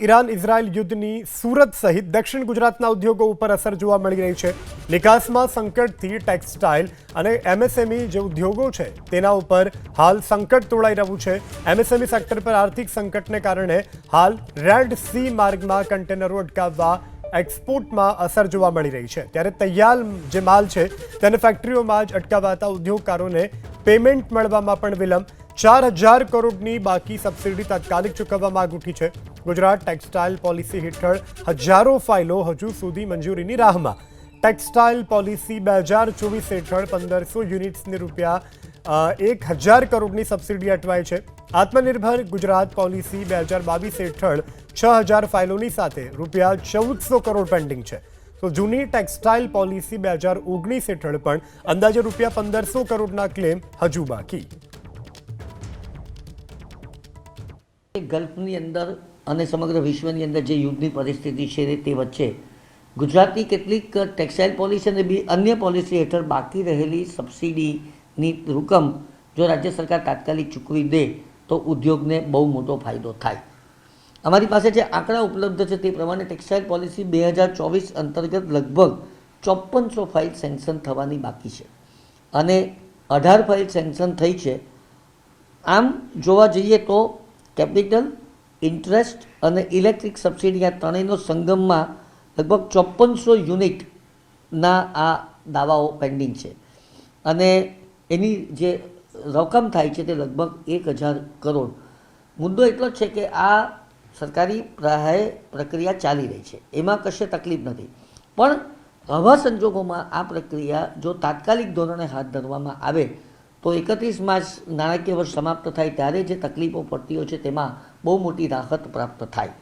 Iran Israel યુદ્ધની સુરત સહિત દક્ષિણ ગુજરાતના ઉદ્યોગો ઉપર અસર જોવા મળી રહી છે। નિકાસમાં સંકટથી ટેક્સટાઇલ અને એમએસએમઈ જે ઉદ્યોગો છે તેના ઉપર હાલ સંકટ તોળાઈ રહ્યું છે। એમએસએમઈ સેક્ટર પર આર્થિક સંકટને કારણે હાલ રેડ સી માર્ગમાં કન્ટેનરો અટકાવવા એક્સપોર્ટમાં અસર જોવા મળી રહી છે। ત્યારે તૈયાર જે માલ છે તેને ફેક્ટરીઓમાં જ અટકાવાતા ઉદ્યોગકારોને પેમેન્ટ મળવામાં પણ વિલંબ। 4000 કરોડની બાકી સબસિડી તાત્કાલિક ચૂકવવા માંગ ઉઠી છે। ગુજરાત ટેક્સટાઇલ પોલિસી હેઠળ હજારો ફાઇલો હજુ સુધી મંજૂરીની રાહમાં। ટેક્સટાઇલ પોલિસી 2024 હેઠળ 1500 યુનિટ્સને ₹1000 કરોડની સબસિડી અટવાઈ છે। આત્મનિર્ભર ગુજરાત પોલિસી 2022 હેઠળ 6000 ફાઇલોની સાથે ₹1400 કરોડ પેન્ડિંગ છે। તો જૂની ટેક્સટાઇલ પોલિસી 2019 હેઠળ પણ અંદાજે ₹1500 કરોડના ક્લેમ હજુ બાકી। ગલ્ફની અંદર અને સમગ્ર વિશ્વની અંદર જે યુદ્ધની પરિસ્થિતિ છે તે વચ્ચે ગુજરાતની કેટલીક ટેક્સટાઇલ પોલિસી અને અન્ય પોલિસી હેઠળ બાકી રહેલી સબસિડીની રકમ જો રાજ્ય સરકાર તાત્કાલિક ચૂકવી દે તો ઉદ્યોગને બહુ મોટો ફાયદો થાય। અમારી પાસે જે આંકડા ઉપલબ્ધ છે તે પ્રમાણે ટેક્સટાઇલ પોલિસી 2024 અંતર્ગત લગભગ 5400 ફાઇલ સેન્કશન થવાની બાકી છે અને 18 ફાઇલ સેન્કશન થઈ છે। આમ જોવા જઈએ તો કેપિટલ, ઇન્ટરેસ્ટ અને ઇલેક્ટ્રિક સબસિડી આ ત્રણેયનો સંગમમાં લગભગ 5400 યુનિટના આ દાવાઓ પેન્ડિંગ છે અને એની જે રકમ થાય છે તે લગભગ 1000 કરોડ। મુદ્દો એટલો જ છે કે આ સરકારી પ્રક્રિયા ચાલી રહી છે, એમાં કશે તકલીફ નથી, પણ આવા સંજોગોમાં આ પ્રક્રિયા જો તાત્કાલિક ધોરણે હાથ ધરવામાં આવે તો 31 માર્ચ નાણાકીય વર્ષ સમાપ્ત થાય ત્યારે જે તકલીફો પડતી હોય છે તેમાં બહુ મોટી રાહત પ્રાપ્ત થાય।